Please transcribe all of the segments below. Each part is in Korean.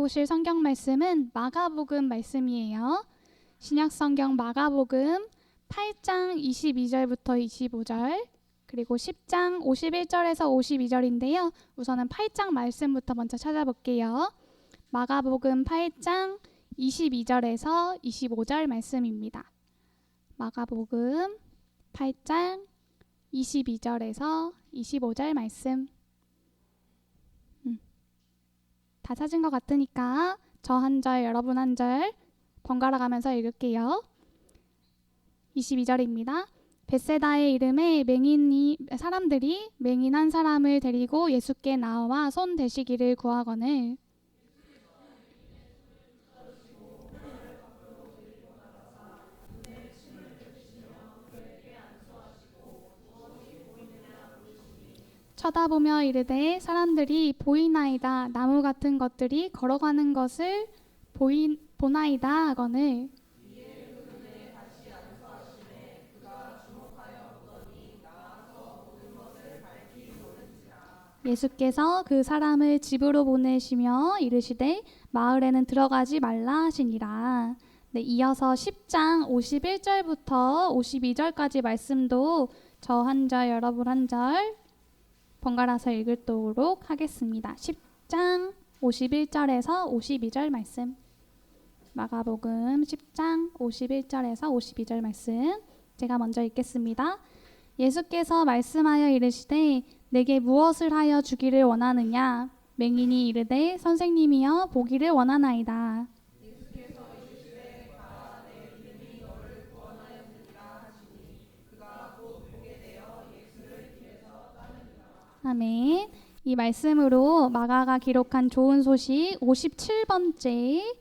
보실 성경 말씀은 마가복음 말씀이에요. 신약성경 마가복음 8장 22절부터 25절 그리고 10장 51절에서 52절인데요. 우선은 8장 말씀부터 먼저 찾아볼게요. 마가복음 8장 22절에서 25절 말씀입니다. 마가복음 8장 22절에서 25절 말씀. 다 찾은 것 같으니까 저 한 절, 여러분 한 절 번갈아 가면서 읽을게요. 22절입니다. 벳세다의 이름에 사람들이 맹인 한 사람을 데리고 예수께 나와 손 대시기를 구하거늘 쳐다보며 이르되 사람들이 보이나이다. 나무 같은 것들이 걸어가는 것을 보나이다 하거늘 예수께서 그 사람을 집으로 보내시며 이르시되 마을에는 들어가지 말라 하시니라. 네, 이어서 10장 51절부터 52절까지 말씀도 저 한 절, 여러분 한 절 번갈아서 읽도록 하겠습니다. 10장 51절에서 52절 말씀. 마가복음 10장 51절에서 52절 말씀. 제가 먼저 읽겠습니다. 예수께서 말씀하여 이르시되 내게 무엇을 하여 주기를 원하느냐? 맹인이 이르되 선생님이여 보기를 원하나이다. 아멘. 이 말씀으로 마가가 기록한 좋은 소식 57번째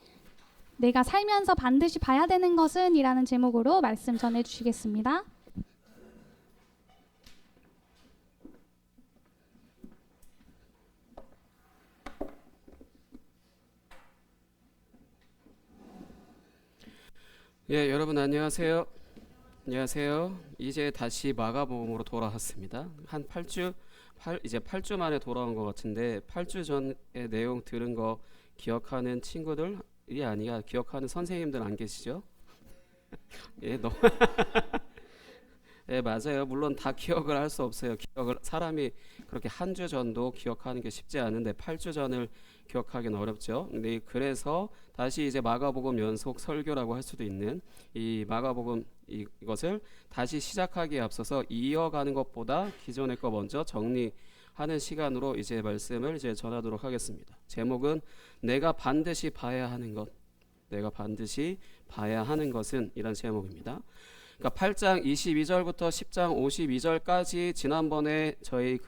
내가 살면서 반드시 봐야 되는 것은 이라는 제목으로 말씀 전해주시겠습니다. 예, 여러분 안녕하세요. 안녕하세요. 이제 다시 마가복음으로 돌아왔습니다. 한 8주 만에 돌아온 것 같은데 8주 전에 내용 들은 거 기억하는 친구들이 아니라 기억하는 선생님들 안 계시죠? 예, 예, 맞아요. 물론 다 기억을 할 수 없어요. 사람이 그렇게 한 주 전도 기억하는 게 쉽지 않은데 8주 전을 기억하기는 어렵죠. 근데 그래서 다시 이제 마가복음 연속 설교라고 할 수도 있는 이 마가복음 이것을 다시 시작하기에 앞서서 이어가는 것보다 기존의 거 먼저 정리하는 시간으로 이제 말씀을 이제 전하도록 하겠습니다. 제목은 내가 반드시 봐야 하는 것, 내가 반드시 봐야 하는 것은 이란 제목입니다. 그러니까 8장 22절부터 10장 52절까지 지난번에 저희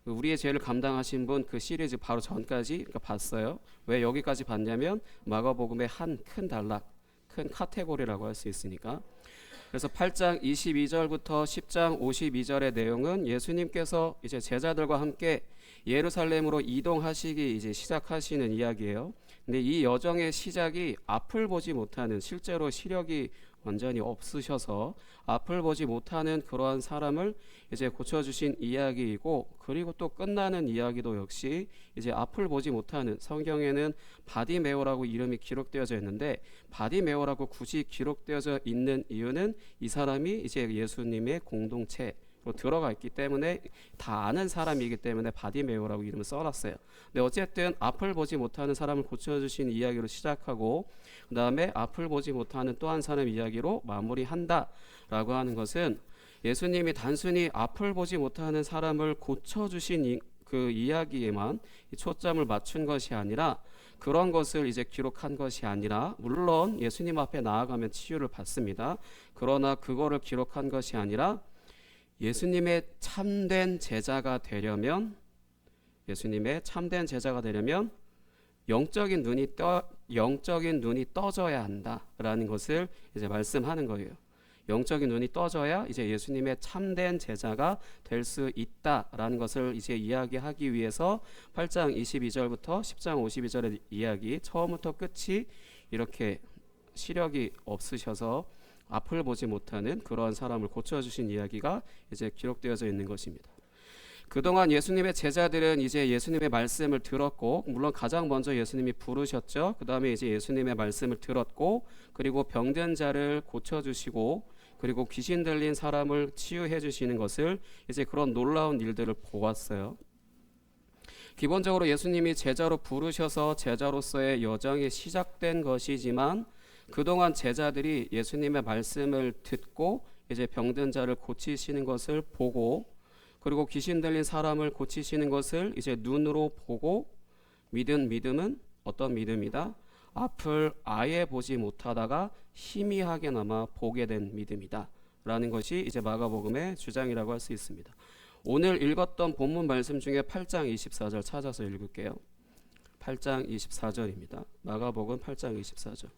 우리의 죄를 감당하신 분 그 시리즈 바로 전까지 봤어요. 왜 여기까지 봤냐면 마가복음의 한 큰 단락, 큰 카테고리라고 할 수 있으니까. 그래서 8장 22절부터 10장 52절의 내용은 예수님께서 이제 제자들과 함께 예루살렘으로 이동하시기 이제 시작하시는 이야기예요. 근데 이 여정의 시작이 앞을 보지 못하는, 실제로 시력이 완전히 없으셔서 앞을 보지 못하는 그러한 사람을 이제 고쳐주신 이야기이고, 그리고 또 끝나는 이야기도 역시 이제 앞을 보지 못하는, 성경에는 바디메오라고 이름이 기록되어져 있는데 바디메오라고 굳이 기록되어져 있는 이유는 이 사람이 이제 예수님의 공동체 들어가 있기 때문에, 다 아는 사람이기 때문에 바디메오라고 이름을 써놨어요. 근데 어쨌든 앞을 보지 못하는 사람을 고쳐주신 이야기로 시작하고 그 다음에 앞을 보지 못하는 또 한 사람 이야기로 마무리한다라고 하는 것은 예수님이 단순히 앞을 보지 못하는 사람을 고쳐주신 그 이야기에만 초점을 맞춘 것이 아니라, 그런 것을 이제 기록한 것이 아니라, 물론 예수님 앞에 나아가면 치유를 받습니다. 그러나 그거를 기록한 것이 아니라 예수님의 참된 제자가 되려면 영적인 눈이 떠져야 한다라는 것을 이제 말씀하는 거예요. 영적인 눈이 떠져야 이제 예수님의 참된 제자가 될 수 있다라는 것을 이제 이야기하기 위해서 8장 22절부터 10장 52절의 이야기, 처음부터 끝이 이렇게 시력이 없으셔서 앞을 보지 못하는 그러한 사람을 고쳐주신 이야기가 이제 기록되어져 있는 것입니다. 그동안 예수님의 제자들은 이제 예수님의 말씀을 들었고, 물론 가장 먼저 예수님이 부르셨죠. 그 다음에 이제 예수님의 말씀을 들었고, 그리고 병든 자를 고쳐주시고, 그리고 귀신 들린 사람을 치유해 주시는 것을, 이제 그런 놀라운 일들을 보았어요. 기본적으로 예수님이 제자로 부르셔서 제자로서의 여정이 시작된 것이지만, 그동안 제자들이 예수님의 말씀을 듣고 이제 병든 자를 고치시는 것을 보고, 그리고 귀신 들린 사람을 고치시는 것을 이제 눈으로 보고 믿은 믿음은 어떤 믿음이다? 앞을 아예 보지 못하다가 희미하게나마 보게 된 믿음이다 라는 것이 이제 마가복음의 주장이라고 할 수 있습니다. 오늘 읽었던 본문 말씀 중에 8장 24절 찾아서 읽을게요. 8장 24절입니다. 마가복음 8장 24절.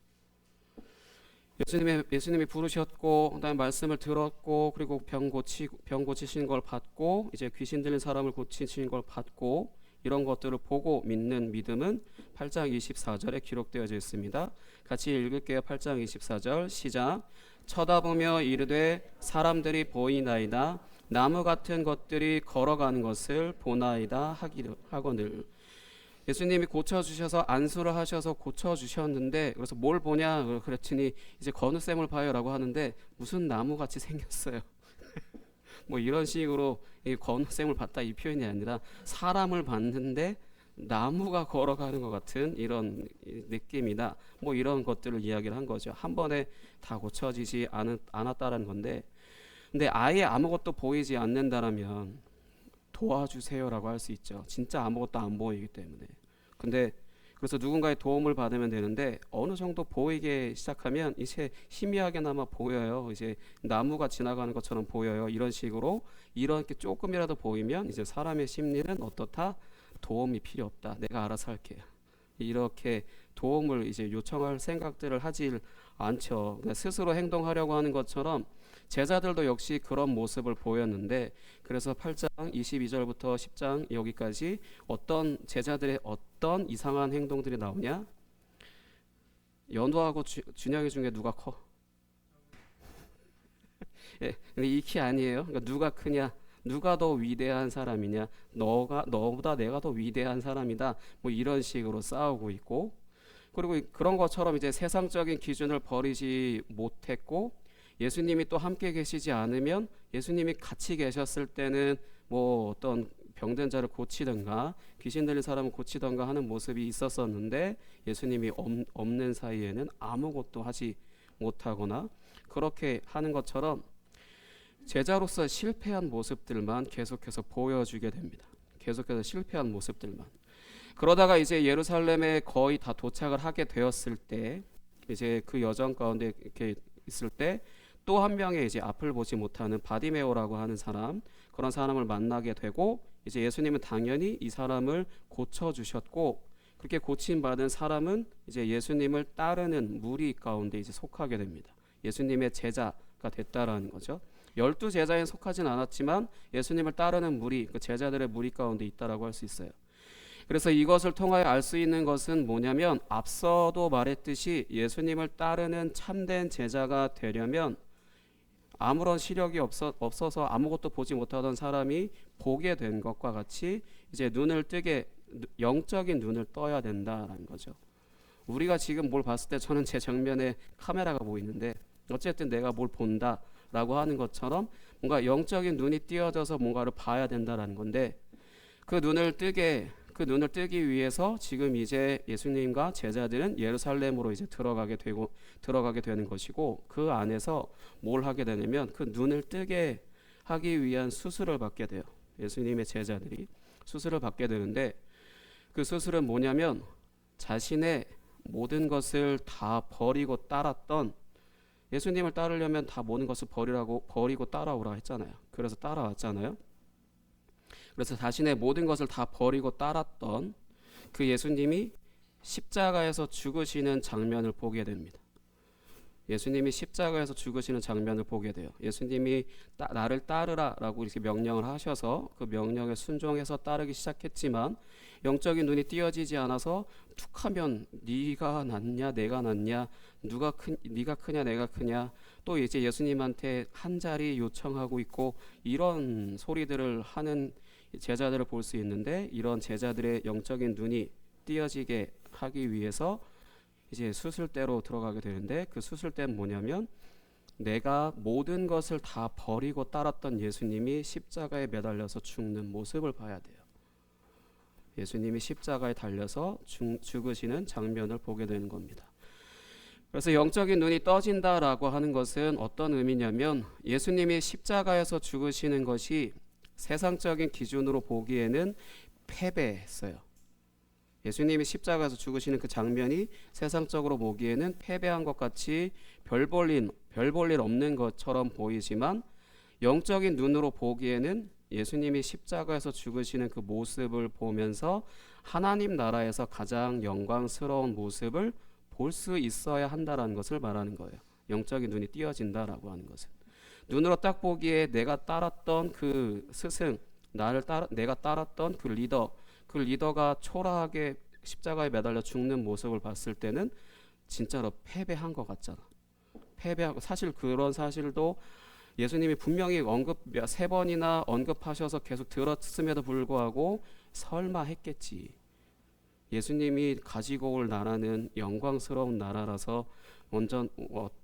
예수님이 부르셨고, 그다음에 말씀을 들었고, 그리고 병 고치시는 걸 받고, 이제 귀신 들린 사람을 고치시는 걸 받고, 이런 것들을 보고 믿는 믿음은 8장 24절에 기록되어져 있습니다. 같이 읽을게요. 8장 24절 시작. 쳐다보며 이르되 사람들이 보이나이다. 나무 같은 것들이 걸어가는 것을 보나이다 하거늘. 예수님이 고쳐주셔서 안수를 하셔서 고쳐주셨는데, 그래서 뭘 보냐 그랬더니 이제 건우쌤을 봐요라고 하는데 무슨 나무같이 생겼어요. 뭐 이런 식으로 건우쌤을 봤다 이 표현이 아니라 사람을 봤는데 나무가 걸어가는 것 같은 이런 느낌이다. 뭐 이런 것들을 이야기를 한 거죠. 한 번에 다 고쳐지지 않았다라는 건데, 근데 아예 아무것도 보이지 않는다라면 도와주세요라고 할 수 있죠. 진짜 아무것도 안 보이기 때문에. 근데 그래서 누군가의 도움을 받으면 되는데, 어느 정도 보이게 시작하면 이제 희미하게나마 보여요. 이제 나무가 지나가는 것처럼 보여요. 이런 식으로 이렇게 조금이라도 보이면 이제 사람의 심리는 어떻다? 도움이 필요 없다. 내가 알아서 할게요. 이렇게 도움을 이제 요청할 생각들을 하질 않죠. 스스로 행동하려고 하는 것처럼 제자들도 역시 그런 모습을 보였는데, 그래서 8장 22절부터 10장 여기까지 어떤 제자들의 어떤 이상한 행동들이 나오냐? 연호하고 준혁이 중에 누가 커? 예, 근데 이 키 아니에요. 그러니까 누가 크냐? 누가 더 위대한 사람이냐? 너보다 내가 더 위대한 사람이다. 뭐 이런 식으로 싸우고 있고, 그리고 그런 것처럼 이제 세상적인 기준을 버리지 못했고, 예수님이 또 함께 계시지 않으면, 예수님이 같이 계셨을 때는 뭐 어떤 병든 자를 고치든가 귀신 들린 사람을 고치든가 하는 모습이 있었었는데, 예수님이 없는 사이에는 아무것도 하지 못하거나 그렇게 하는 것처럼 제자로서 실패한 모습들만 계속해서 보여주게 됩니다. 계속해서 실패한 모습들만. 그러다가 이제 예루살렘에 거의 다 도착을 하게 되었을 때, 이제 그 여정 가운데 이렇게 있을 때 또 한 명의 이제 앞을 보지 못하는 바디메오라고 하는 사람, 그런 사람을 만나게 되고, 이제 예수님은 당연히 이 사람을 고쳐 주셨고, 그렇게 고침 받은 사람은 이제 예수님을 따르는 무리 가운데 이제 속하게 됩니다. 예수님의 제자가 됐다라는 거죠. 12제자에 속하진 않았지만 예수님을 따르는 무리, 그 제자들의 무리 가운데 있다라고 할 수 있어요. 그래서 이것을 통하여 알 수 있는 것은 뭐냐면, 앞서도 말했듯이 예수님을 따르는 참된 제자가 되려면 아무런 시력이 없어서 아무것도 보지 못하던 사람이 보게 된 것과 같이 이제 눈을 뜨게, 영적인 눈을 떠야 된다라는 거죠. 우리가 지금 뭘 봤을 때 저는 제 정면에 카메라가 보이는데 어쨌든 내가 뭘 본다라고 하는 것처럼 뭔가 영적인 눈이 띄어져서 뭔가를 봐야 된다라는 건데, 그 눈을 뜨기 위해서 지금 이제 예수님과 제자들은 예루살렘으로 이제 들어가게 되는 것이고, 그 안에서 뭘 하게 되냐면 그 눈을 뜨게 하기 위한 수술을 받게 돼요. 예수님의 제자들이 수술을 받게 되는데, 그 수술은 뭐냐면 자신의 모든 것을 다 버리고 따랐던, 예수님을 따르려면 다 모든 것을 버리고 따라오라 했잖아요. 그래서 따라왔잖아요. 그래서 자신의 모든 것을 다 버리고 따랐던 그 예수님이 십자가에서 죽으시는 장면을 보게 됩니다. 예수님이 십자가에서 죽으시는 장면을 보게 돼요. 예수님이 나를 따르라라고 이렇게 명령을 하셔서 그 명령에 순종해서 따르기 시작했지만, 영적인 눈이 띄어지지 않아서 툭하면 네가 낫냐 내가 낫냐, 네가 크냐 내가 크냐, 또 이제 예수님한테 한 자리 요청하고 있고, 이런 소리들을 하는 제자들을 볼 수 있는데, 이런 제자들의 영적인 눈이 띄어지게 하기 위해서 이제 수술대로 들어가게 되는데, 그 수술대는 뭐냐면 내가 모든 것을 다 버리고 따랐던 예수님이 십자가에 매달려서 죽는 모습을 봐야 돼요. 예수님이 십자가에 달려서 죽으시는 장면을 보게 되는 겁니다. 그래서 영적인 눈이 떠진다라고 하는 것은 어떤 의미냐면, 예수님이 십자가에서 죽으시는 것이 세상적인 기준으로 보기에는 패배했어요. 예수님이 십자가에서 죽으시는 그 장면이 세상적으로 보기에는 패배한 것 같이 별 볼 일 없는 것처럼 보이지만, 영적인 눈으로 보기에는 예수님이 십자가에서 죽으시는 그 모습을 보면서 하나님 나라에서 가장 영광스러운 모습을 볼 수 있어야 한다라는 것을 말하는 거예요. 영적인 눈이 띄어진다라고 하는 것은, 눈으로 딱 보기에 내가 따랐던 그 스승, 내가 따랐던 그 리더가 초라하게 십자가에 매달려 죽는 모습을 봤을 때는 진짜로 패배한 것 같잖아. 패배하고, 사실 그런 사실도 예수님이 분명히 3번이나 언급하셔서 계속 들었음에도 불구하고 설마 했겠지. 예수님이 가지고 올 나라는 영광스러운 나라라서 완전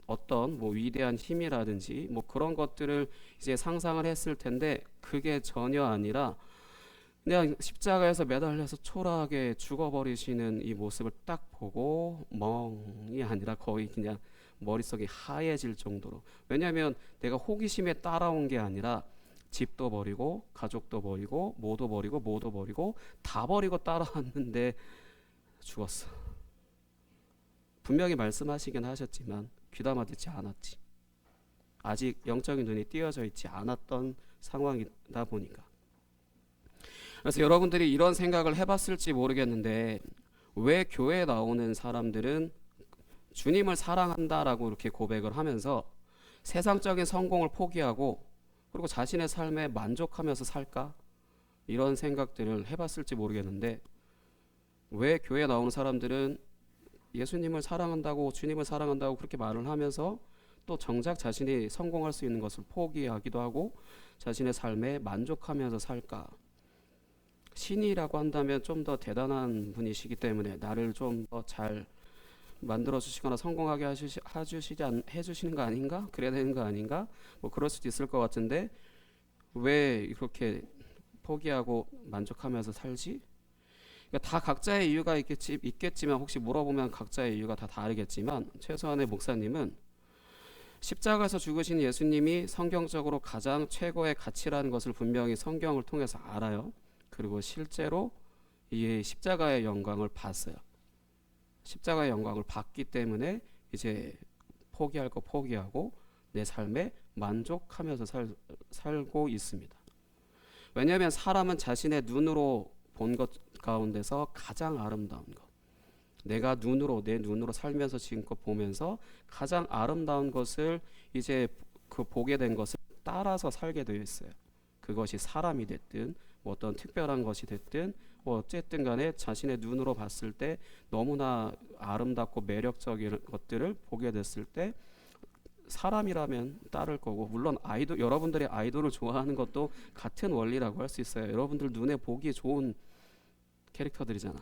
어떤 위대한 힘이라든지 그런 것들을 이제 상상을 했을 텐데, 그게 전혀 아니라 그냥 십자가에서 매달려서 초라하게 죽어버리시는 이 모습을 딱 보고 멍이 아니라 거의 그냥 머릿속이 하얘질 정도로. 왜냐하면 내가 호기심에 따라온 게 아니라 집도 버리고 가족도 버리고 뭐도 버리고 다 버리고 따라왔는데 죽었어. 분명히 말씀하시긴 하셨지만 귀담아 듣지 않았지. 아직 영적인 눈이 띄어져 있지 않았던 상황이다 보니까. 그래서 여러분들이 이런 생각을 해봤을지 모르겠는데, 왜 교회에 나오는 사람들은 주님을 사랑한다라고 이렇게 고백을 하면서 세상적인 성공을 포기하고 그리고 자신의 삶에 만족하면서 살까? 이런 생각들을 해봤을지 모르겠는데, 왜 교회에 나오는 사람들은 예수님을 사랑한다고, 주님을 사랑한다고 그렇게 말을 하면서 또 정작 자신이 성공할 수 있는 것을 포기하기도 하고 자신의 삶에 만족하면서 살까? 신이라고 한다면 좀 더 대단한 분이시기 때문에 나를 좀 더 잘 만들어 주시거나 성공하게 해주시는 거 아닌가? 그래야 되는 거 아닌가? 그럴 수도 있을 것 같은데, 왜 이렇게 포기하고 만족하면서 살지? 그러니까 다 각자의 이유가 있겠지만, 혹시 물어보면 각자의 이유가 다 다르겠지만, 최소한의 목사님은 십자가에서 죽으신 예수님이 성경적으로 가장 최고의 가치라는 것을 분명히 성경을 통해서 알아요. 그리고 실제로 이 십자가의 영광을 봤어요. 십자가의 영광을 봤기 때문에 이제 포기할 거 포기하고 내 삶에 만족하면서 살고 있습니다. 왜냐하면 사람은 자신의 눈으로 본 것 가운데서 가장 아름다운 것, 내 눈으로 살면서 지금껏 보면서 가장 아름다운 것을 이제 그 보게 된 것을 따라서 살게 되어 있어요. 그것이 사람이 됐든 어떤 특별한 것이 됐든 어쨌든 간에 자신의 눈으로 봤을 때 너무나 아름답고 매력적인 것들을 보게 됐을 때 사람이라면 따를 거고, 물론 여러분들의 아이돌을 좋아하는 것도 같은 원리라고 할 수 있어요. 여러분들 눈에 보기 좋은 캐릭터들이잖아.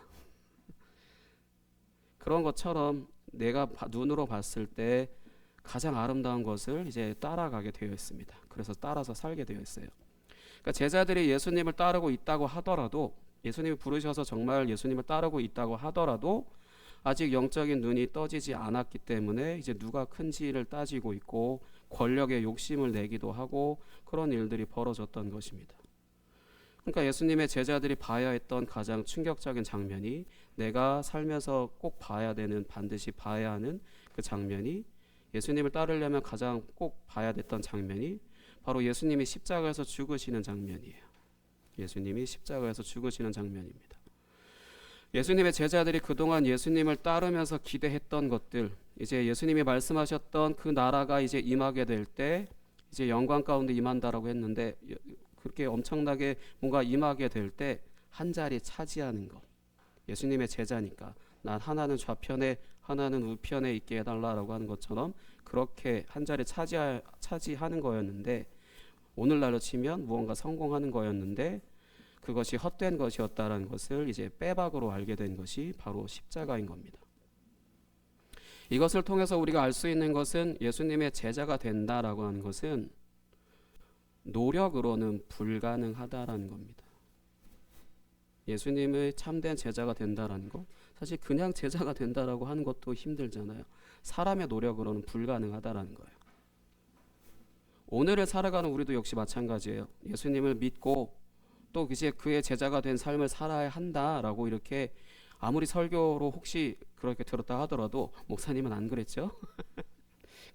그런 것처럼 내가 눈으로 봤을 때 가장 아름다운 것을 이제 따라가게 되어 있습니다. 그래서 따라서 살게 되어 있어요. 그러니까 제자들이 예수님을 따르고 있다고 하더라도, 예수님이 부르셔서 정말 예수님을 따르고 있다고 하더라도 아직 영적인 눈이 떠지지 않았기 때문에 이제 누가 큰지를 따지고 있고 권력에 욕심을 내기도 하고 그런 일들이 벌어졌던 것입니다. 그러니까 예수님의 제자들이 봐야 했던 가장 충격적인 장면이, 내가 살면서 꼭 봐야 되는, 반드시 봐야 하는 그 장면이, 예수님을 따르려면 가장 꼭 봐야 됐던 장면이 바로 예수님이 십자가에서 죽으시는 장면이에요. 예수님이 십자가에서 죽으시는 장면입니다. 예수님의 제자들이 그동안 예수님을 따르면서 기대했던 것들, 이제 예수님이 말씀하셨던 그 나라가 이제 임하게 될 때 이제 영광 가운데 임한다라고 했는데, 그렇게 엄청나게 뭔가 임하게 될 때 한 자리 차지하는 것, 예수님의 제자니까 난 하나는 좌편에 하나는 우편에 있게 해달라라고 하는 것처럼 그렇게 한 자리 차지하는 거였는데, 오늘날로 치면 무언가 성공하는 거였는데, 그것이 헛된 것이었다라는 것을 이제 빼박으로 알게 된 것이 바로 십자가인 겁니다. 이것을 통해서 우리가 알 수 있는 것은 예수님의 제자가 된다라고 하는 것은 노력으로는 불가능하다라는 겁니다. 예수님의 참된 제자가 된다라는 것, 사실 그냥 제자가 된다라고 하는 것도 힘들잖아요. 사람의 노력으로는 불가능하다라는 거예요. 오늘을 살아가는 우리도 역시 마찬가지예요. 예수님을 믿고 또 이제 그의 제자가 된 삶을 살아야 한다라고 이렇게 아무리 설교로 혹시 그렇게 들었다 하더라도 목사님은 안 그랬죠?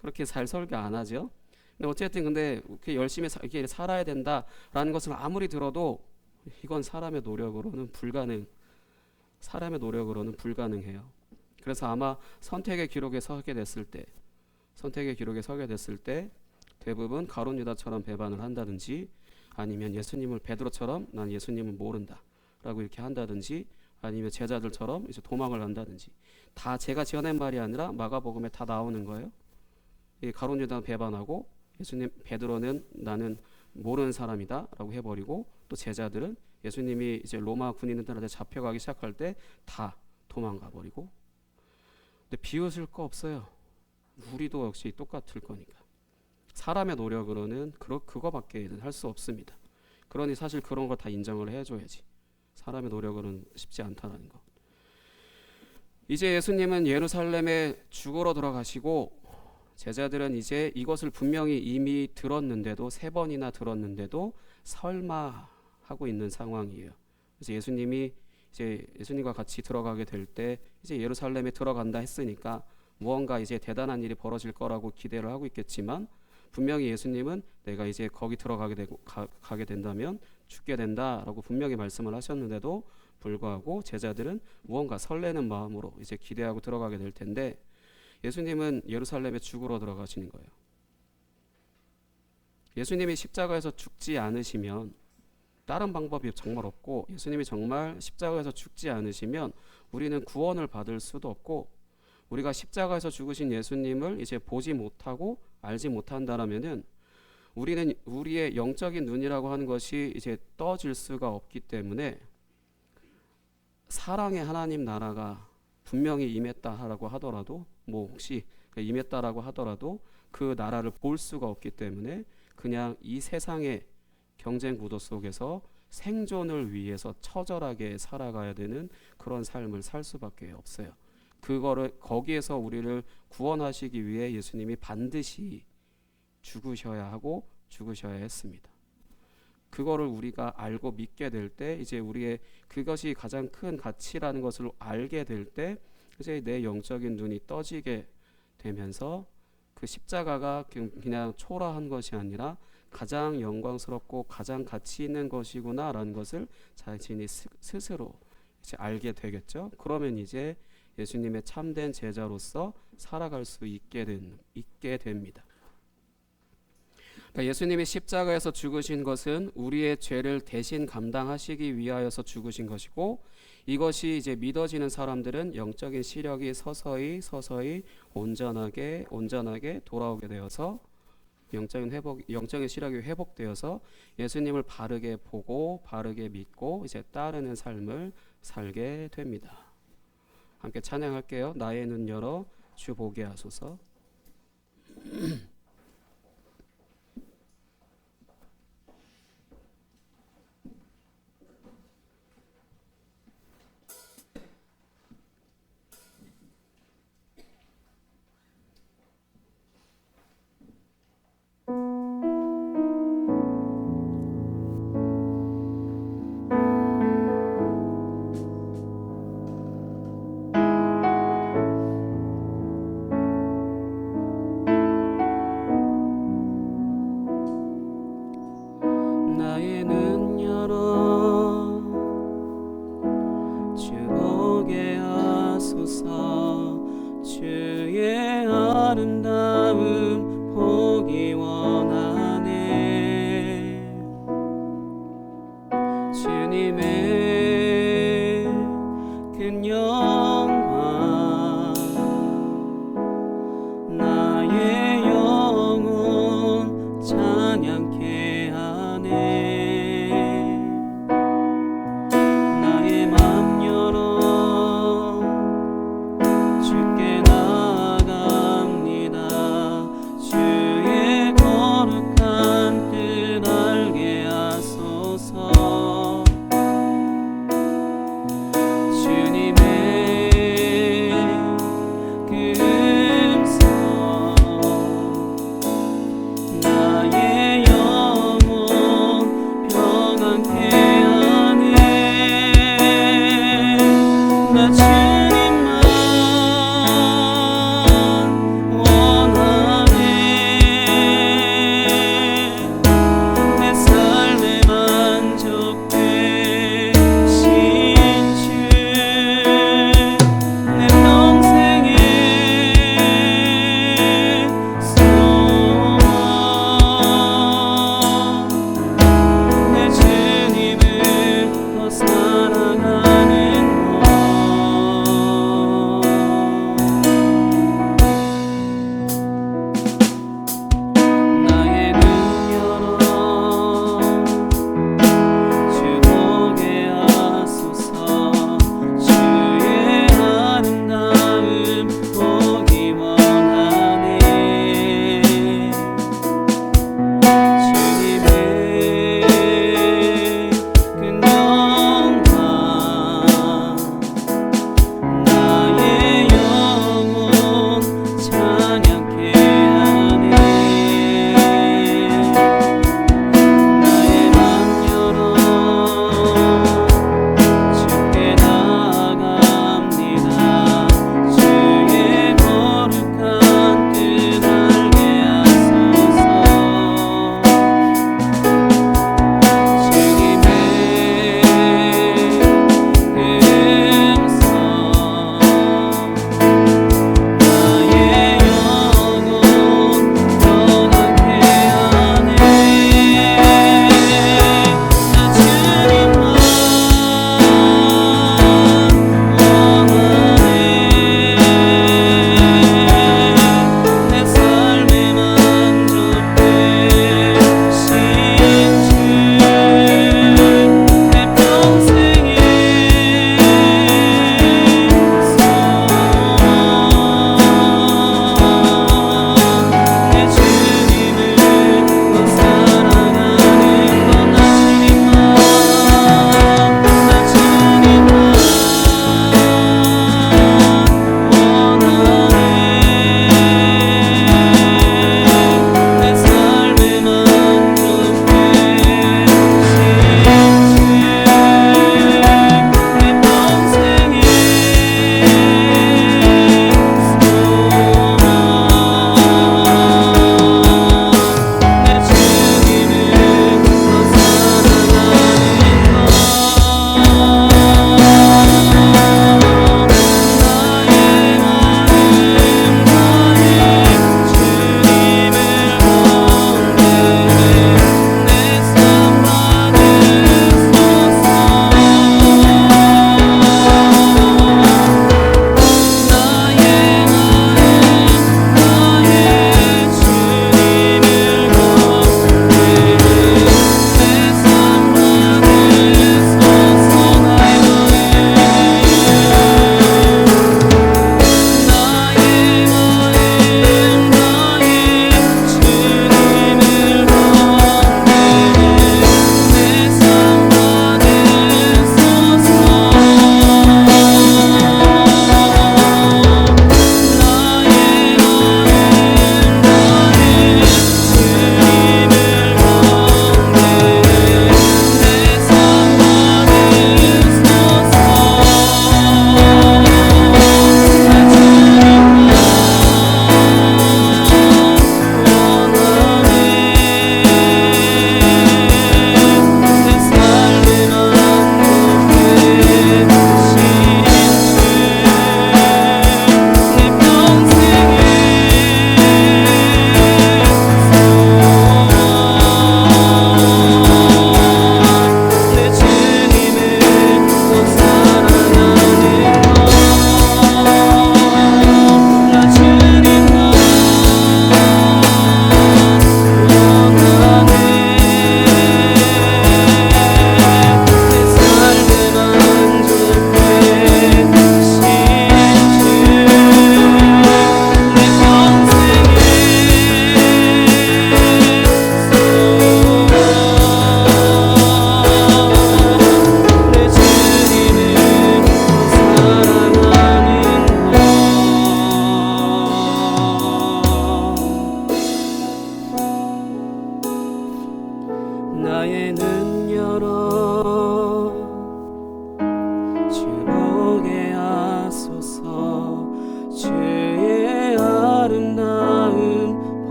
그렇게 잘 설교 안 하죠. 근데 어쨌든 근데 이렇게 열심히 이렇게 살아야 된다라는 것을 아무리 들어도 이건 사람의 노력으로는 불가능해요. 그래서 아마 선택의 기록에 서게 됐을 때 대부분 가룟 유다처럼 배반을 한다든지 아니면 예수님을 베드로처럼 난 예수님을 모른다라고 이렇게 한다든지 아니면 제자들처럼 이제 도망을 간다든지 다 제가 지어낸 말이 아니라 마가복음에 다 나오는 거예요. 이 가룟 유다는 배반하고 예수님 베드로는 나는 모르는 사람이다라고 해버리고 또 제자들은 예수님이 이제 로마 군인들한테 잡혀가기 시작할 때 다 도망가 버리고. 근데 비웃을 거 없어요. 우리도 역시 똑같을 거니까. 사람의 노력으로는 그거밖에 할 수 없습니다. 그러니 사실 그런 걸 다 인정을 해줘야지. 사람의 노력으로는 쉽지 않다는 거. 이제 예수님은 예루살렘에 죽으러 들어가시고 제자들은 이제 이것을 분명히 이미 들었는데도 3번이나 들었는데도 설마 하고 있는 상황이에요. 그래서 예수님과 같이 들어가게 될 때 이제 예루살렘에 들어간다 했으니까 무언가 이제 대단한 일이 벌어질 거라고 기대를 하고 있겠지만 분명히 예수님은 내가 이제 거기 가게 된다면 죽게 된다라고 분명히 말씀을 하셨는데도 불구하고 제자들은 무언가 설레는 마음으로 이제 기대하고 들어가게 될 텐데 예수님은 예루살렘에 죽으러 들어가시는 거예요. 예수님이 십자가에서 죽지 않으시면 다른 방법이 정말 없고 예수님이 정말 십자가에서 죽지 않으시면 우리는 구원을 받을 수도 없고 우리가 십자가에서 죽으신 예수님을 이제 보지 못하고 알지 못한다라면은 우리는 우리의 영적인 눈이라고 하는 것이 이제 떠질 수가 없기 때문에 사랑의 하나님 나라가 분명히 임했다라고 하더라도 혹시 임했다라고 하더라도 그 나라를 볼 수가 없기 때문에 그냥 이 세상의 경쟁 구도 속에서 생존을 위해서 처절하게 살아가야 되는 그런 삶을 살 수밖에 없어요. 거기에서 우리를 구원하시기 위해 예수님이 반드시 죽으셔야 하고 죽으셔야 했습니다. 그거를 우리가 알고 믿게 될 때 이제 우리의 그것이 가장 큰 가치라는 것을 알게 될 때 이제 내 영적인 눈이 떠지게 되면서 그 십자가가 그냥 초라한 것이 아니라 가장 영광스럽고 가장 가치 있는 것이구나라는 것을 자신이 스스로 이제 알게 되겠죠. 그러면 이제 예수님의 참된 제자로서 살아갈 수 있게 됩니다. 그러니까 예수님이 십자가에서 죽으신 것은 우리의 죄를 대신 감당하시기 위하여서 죽으신 것이고 이것이 이제 믿어지는 사람들은 영적인 시력이 서서히 온전하게 돌아오게 되어서 영적인 시력이 회복되어서 예수님을 바르게 보고 바르게 믿고 이제 따르는 삶을 살게 됩니다. 함께 찬양할게요. 나의 눈 열어 주 보게 하소서.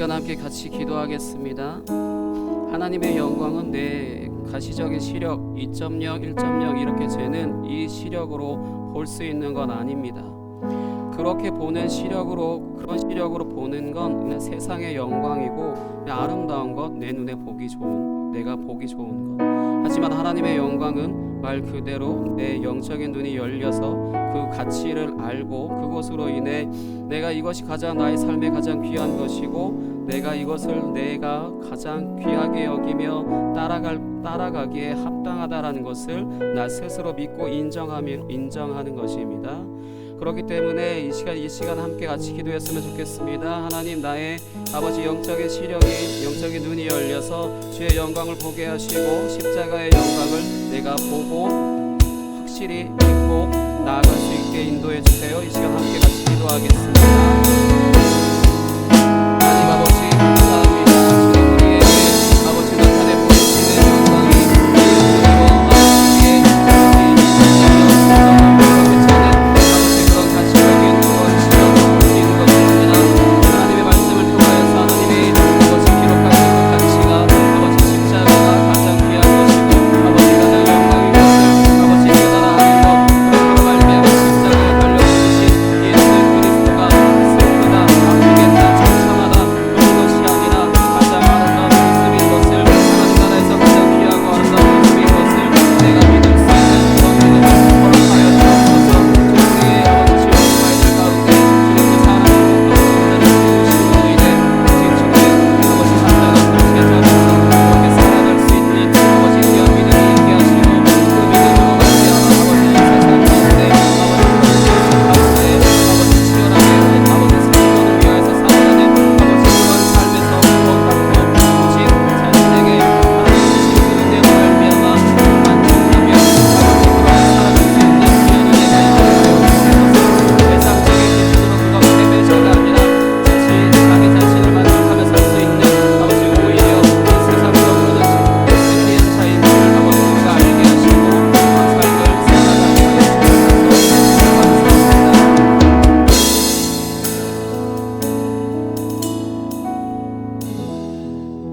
시간 함께 같이 기도하겠습니다. 하나님의 영광은 내 가시적인 시력 2.0, 1.0 이렇게 재는 이 시력으로 볼 수 있는 건 아닙니다. 그렇게 보는 시력으로, 그런 시력으로 보는 건 그냥 세상의 영광이고 그냥 아름다운 것, 내 눈에 보기 좋은, 내가 보기 좋은 것. 하지만 하나님의 영광은 말 그대로 내 영적인 눈이 열려서 그 가치를 알고 그것으로 인해 내가 이것이 가장 나의 삶에 가장 귀한 것이고 내가 이것을 내가 가장 귀하게 여기며 따라가기에 합당하다라는 것을 나 스스로 믿고 인정하는 것입니다. 그렇기 때문에 이 시간 함께 같이 기도했으면 좋겠습니다. 하나님, 나의 아버지 영적인 시력이, 영적인 눈이 열려서 주의 영광을 보게 하시고 십자가의 영광을 내가 보고 확실히 믿고 나아갈 수 있게 인도해 주세요. 이 시간 함께 같이 기도하겠습니다. 하나님 아버지, 감사합니다. 지금 우리에게 아버지 나타내 보이시는 영광이 우리와 아버지의 그런 가시적인 그런 시력으로 보이는 것이 아니라 하나님의 말씀을 통하여서 하나님이 아버지 기록하신 그 가치가 아버지 십자가가 가장 귀한 것이고 아버지 가장 영광인 것을 아버지 깨달아하는 것, 그런 말미암아 십자가에 달려 죽으신 예수 그리스도가 슬프다, 아프겠다, 처참하다 그런 것이 아니라 가장 아름다운 모습인 것을, 하나님 나라에서 가장 귀하고 아름다운 모습인 것을 내가 믿을 수 있는 그런 믿음을 허락하여 주옵소서. 우리의 아버지 시험과이들 가운데 주님 그 사랑을 나를 주시므로 인해 오직 주님의 아버지 십자가 그릇에 져서 그렇게 살아갈 수 있는 아버지 귀한 믿음이 있게 하시고 그 믿음으로 말미암아 아버지 이 세상 가운데 아버지 가운데 아버지 치열하게 아버지 생존을 위하여서 살아가는 아버지 그런 삶에서 구원받고 오직 자신에게 하나님 주신 그 은혜로 말미암아 만족하며 아버지 그렇게 살아갈 수 있는 귀한 은혜가 있도록 주옵소서. 세상적인 기준으로 그가 패배자가 아니라 자기 자신을 만족하며 살 수 있는 아버지 오히려 이 세상으로부터 승리한 자인 것을 아버지 우리가 알게 하시고 그런 삶을 살아가게 하여 주옵소서. 감사합니다.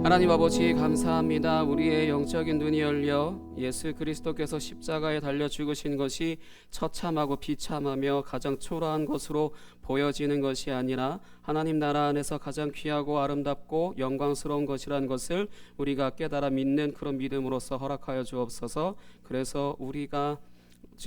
하나님 아버지 감사합니다. 우리의 영적인 눈이 열려 예수 그리스도께서 십자가에 달려 죽으신 것이 처참하고 비참하며 가장 초라한 것으로 보여지는 것이 아니라 하나님 나라 안에서 가장 귀하고 아름답고 영광스러운 것이란 것을 우리가 깨달아 믿는 그런 믿음으로서 허락하여 주옵소서. 그래서 우리가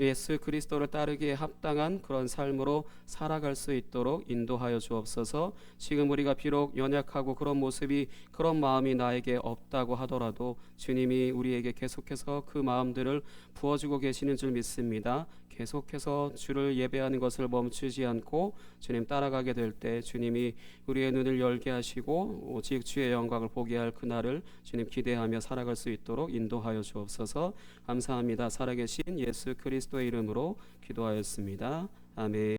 예수 그리스도를 따르기에 합당한 그런 삶으로 살아갈 수 있도록 인도하여 주옵소서. 지금 우리가 비록 연약하고 그런 모습이, 그런 마음이 나에게 없다고 하더라도 주님이 우리에게 계속해서 그 마음들을 부어주고 계시는 줄 믿습니다. 계속해서 주를 예배하는 것을 멈추지 않고 주님 따라가게 될 때 주님이 우리의 눈을 열게 하시고 오직 주의 영광을 보게 할 그날을 주님 기대하며 살아갈 수 있도록 인도하여 주옵소서. 감사합니다. 살아계신 예수 그리스도의 이름으로 기도하였습니다. 아멘.